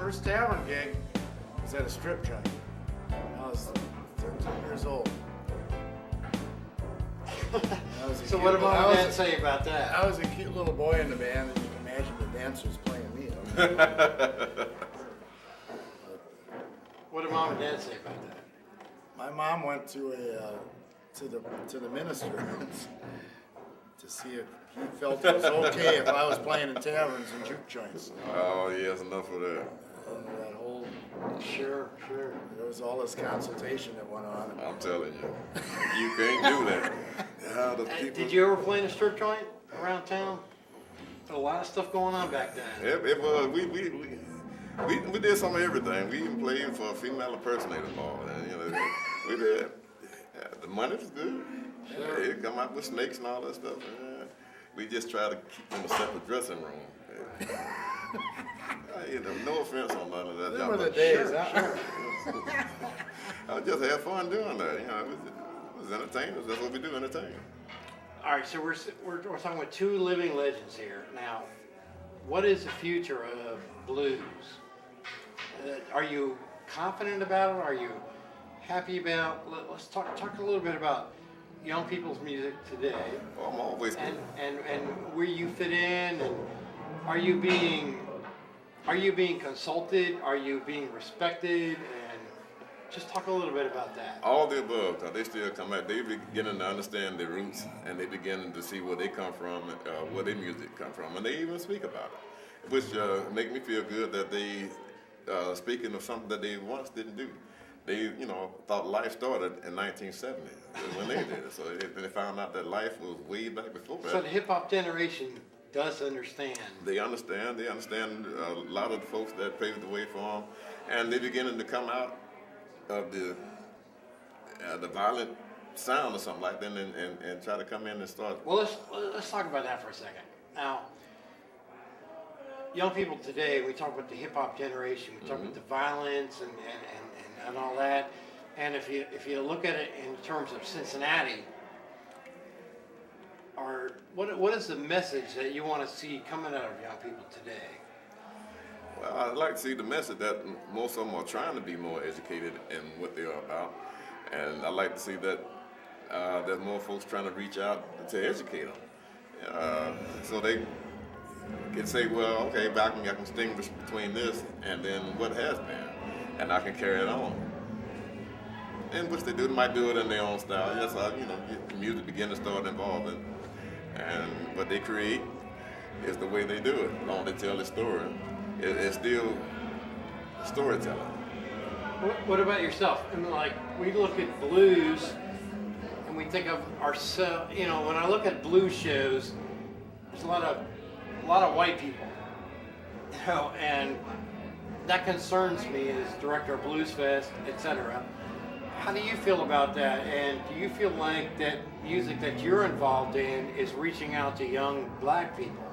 first tavern gig was at a strip joint. I was 13 years old. So what did Mom and Dad say about that? I was a cute little boy in the band, and you can imagine the dancers playing me. What did Mom and Dad say about that? My mom went to the minister to see if he felt it was okay if I was playing in taverns and juke joints. Oh, yes, enough of that. And that whole, Sure. there was all this consultation that went on. I'm telling you, you can't do that. How the people... Did you ever play in a strip joint around town? A lot of stuff going on back then. It was. We did some of everything. We even played for a female impersonator ball, and we did. Yeah, the money was good. Sure. They come out with snakes and all that stuff. We just try to keep them a separate dressing room. No offense on none of that. Them were the days. Sure. I just had fun doing that. It was entertainment. That's what we do, entertain. All right, so we're talking with two living legends here. Now, what is the future of blues? Are you confident about it? Are you happy about? Let's talk a little bit about young people's music today. Well, I'm always and where you fit in, and are you being consulted? Are you being respected? And just talk a little bit about that. all the above. 'Cause they still come out. They beginning to understand their roots, and they beginning to see where they come from, where their music come from, and they even speak about it, which make me feel good that they speaking of something that they once didn't do. They, thought life started in 1970 when they did it. So they found out that life was way back before that. So the hip hop generation does understand. They understand. They understand a lot of the folks that paved the way for them, and they're beginning to come out of the violent sound or something like that, and try to come in and start. Well, let's talk about that for a second. Now, young people today, we talk about the hip hop generation. We talk about the violence and all that. And if you look at it in terms of Cincinnati, what is the message that you want to see coming out of young people today? Well, I'd like to see the message that most of them are trying to be more educated in what they are about, and I'd like to see that there's more folks trying to reach out to educate them, so they can say, well, okay, I can distinguish between this and then what has been, and I can carry it on. And which they do, might do it in their own style. That's how music begin to start evolving, and what they create is the way they do it. As long as they tell the story, it's still storytelling. What about yourself? I mean, like, we look at blues and we think of ourselves. When I look at blues shows, there's a lot of white people, and that concerns me as director of Blues Fest, etc. How do you feel about that? And do you feel like that music that you're involved in is reaching out to young black people?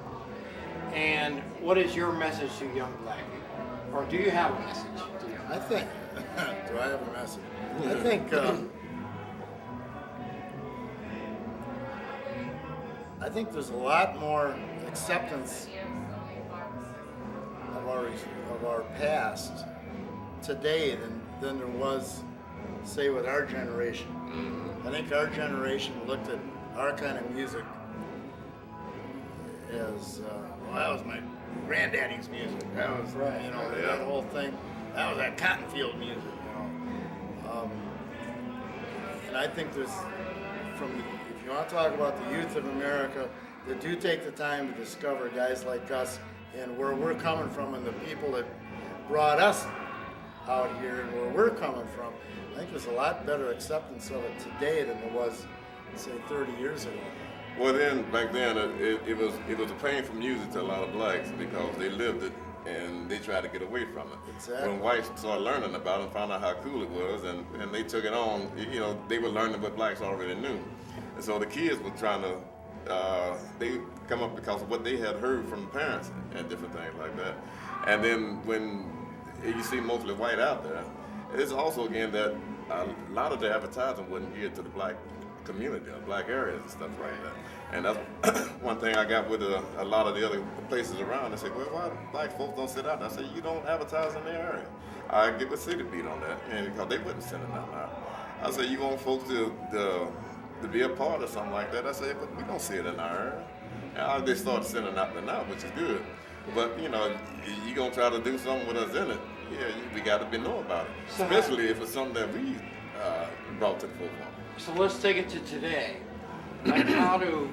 And what is your message to young black people? Or do you have a message to young I think. Do I have a message? I think. I think there's a lot more acceptance of our past today than there was, say, with our generation. I think our generation looked at our kind of music as, that was my granddaddy's music. That was, that whole thing. That was that cotton field music, and I think there's, if you want to talk about the youth of America, that do take the time to discover guys like us and where we're coming from and the people that brought us out here and where we're coming from, I think there's a lot better acceptance of it today than there was, say, 30 years ago. Well, back then, it was a painful music to a lot of blacks because they lived it and they tried to get away from it. Exactly. When whites started learning about it and found out how cool it was, and they took it on, they were learning what blacks already knew. And so the kids were trying to, they come up because of what they had heard from the parents and different things like that. And then when you see mostly white out there, it's also, again, that a lot of the advertising wasn't geared to the black community, of black areas and stuff like that. And that's one thing I got with a lot of the other places around. They say, well, why black folks don't sit out? I say, you don't advertise in their area. I get with City Beat on that, and because they wouldn't send it out. I say, you want folks to be a part of something like that? I say, but we don't see it in our area. And they started sending out the now, which is good. But, you know, you're going to try to do something with us in it. Yeah, we got to be know about it, So especially if it's something that we brought to the forefront. So let's take it to today. Like how do,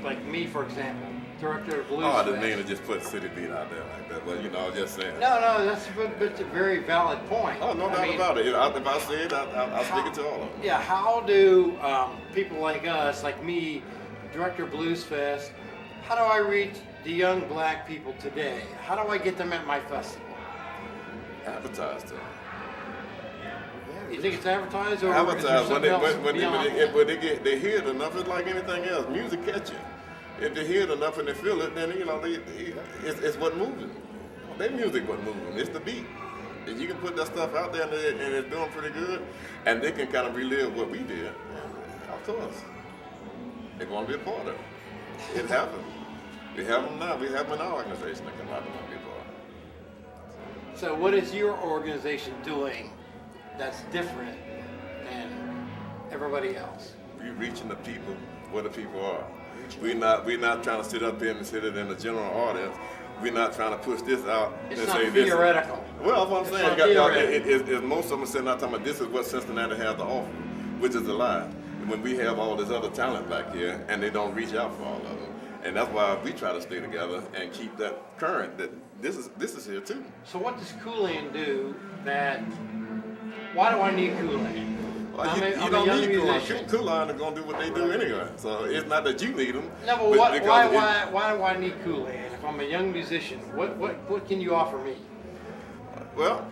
like me for example, director of Blues Oh, I didn't Fest. mean to just put City Beat out there like that, but you know, I was just saying. No, that's a very valid point. Oh, no I doubt mean, about it. If I say it, I'll speak it to all of them. Yeah, how do people like us, like me, director of Blues Fest, how do I reach the young black people today? How do I get them at my festival? Advertise to them. You think it's advertised or is there Advertise something else when beyond that? they hear it enough. It's like anything else. Music catch you. If they hear it enough and they feel it, then you know it's what moves them. Their music what moves them. It's the beat. If you can put that stuff out there and it's doing pretty good, and they can kind of relive what we did, of course, they want to be a part of it. It happens. We have them now. We have them in our organization that come out and want to be a part of it. So what is your organization doing that's different than everybody else? We reaching the people where the people are. We're not trying to sit up here and sit it in the general audience. We're not trying to push this out It's and not say this. theoretical. Well, that's what I'm It's saying. not theoretical. Most of them are sitting out talking about this is what Cincinnati has to offer, which is a lie. When we have all this other talent back here and they don't reach out for all of them. And that's why we try to stay together and keep that current that this is here too. So what does Culan do that, why do I need Culan? Well, you I'm a don't young need musician. Culan are going to do what they do anyway. So it's not that you need them. No, but why do I need Culan? If I'm a young musician, what can you offer me? Well,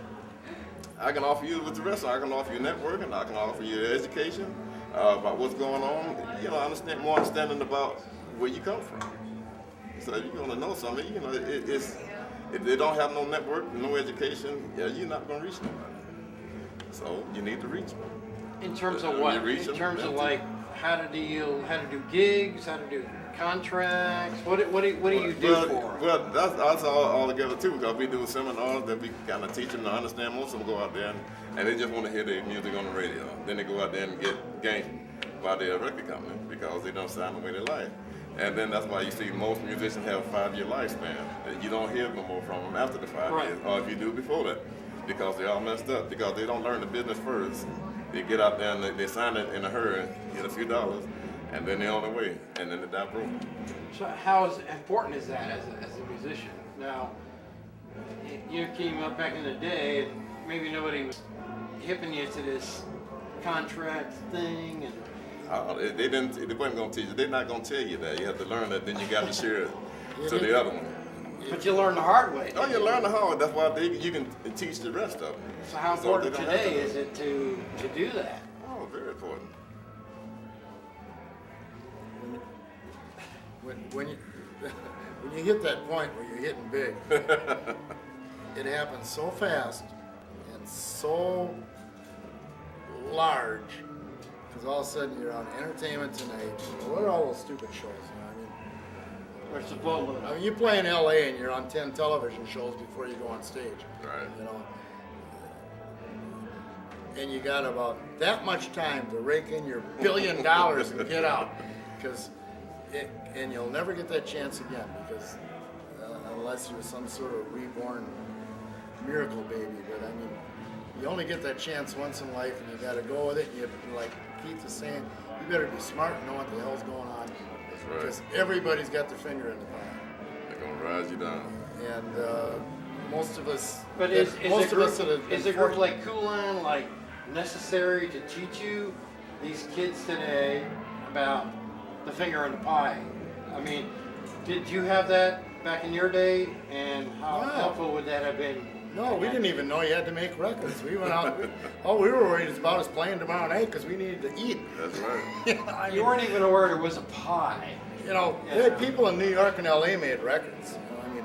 I can offer you with the rest. I can offer you networking. I can offer you education about what's going on. You know, more understanding about where you come from. So if you're going to know something, you know, it's if they don't have no network, no education, yeah, you're not going to reach nobody. So you need to reach them. In terms of what? reach In them, terms of that's like how to do gigs, how to do contracts. What do you do for 'em? Well, that's all together too, because we do seminars that we kind of teach them to understand. Most of them go out there and they just want to hear their music on the radio. Then they go out there and get ganked by their record company because they don't sound the way they like. And then that's why you see most musicians have a 5-year lifespan. You don't hear no more from them after the 5 Right. years, or if you do before that, because they all messed up, because they don't learn the business first. They get out there and they sign it in a hurry, get a few dollars, and then they're on their way, and then they die broke. So how important is that as a musician? Now, you came up back in the day, and maybe nobody was hipping you to this contract thing, and They wasn't going to teach you. They're not going to tell you that. You have to learn that, then you got to share it to the other one. but you learn the hard way. Oh, you learn the hard. That's why you can teach the rest of them. So how So important they don't have today to- is it to do that? Oh, very important. When you hit that point where you're hitting big, it happens so fast and so large. Because all of a sudden you're on Entertainment Tonight. What are all those stupid shows? You know, Or supposedly. I mean, you play in LA and you're on 10 television shows before you go on stage. Right. You know, and you got about that much time to rake in your $1 billion and get out, and you'll never get that chance again because unless you're some sort of reborn miracle baby. But I mean, you only get that chance once in life, and you got to go with it. And you, like Keith is saying, you better be smart and know what the hell's going on. That's right. Because everybody's got their finger in the pie, They're going to rise you down. and most of us. But is most a of us that group, have been is a group fortunate- like Culan like necessary to teach you these kids today about the finger in the pie? I mean, did you have that back in your day, and how No. helpful would that have been? No, we didn't even know you had to make records. We went out. All we were worried about us playing tomorrow night because we needed to eat. That's right. You know, I You mean, weren't even aware there was a pie. you know, Yeah. people in New York and LA made records. You know, I mean,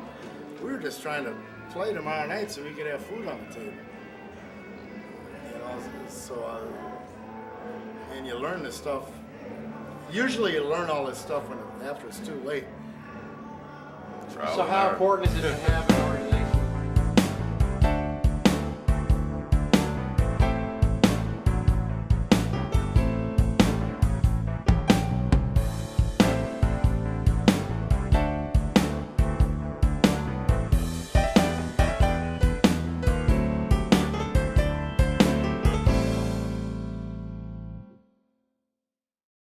we were just trying to play tomorrow night so we could have food on the table. You know, so and you learn this stuff usually you learn all this stuff after it's too late. Trial So and how error. important is it to have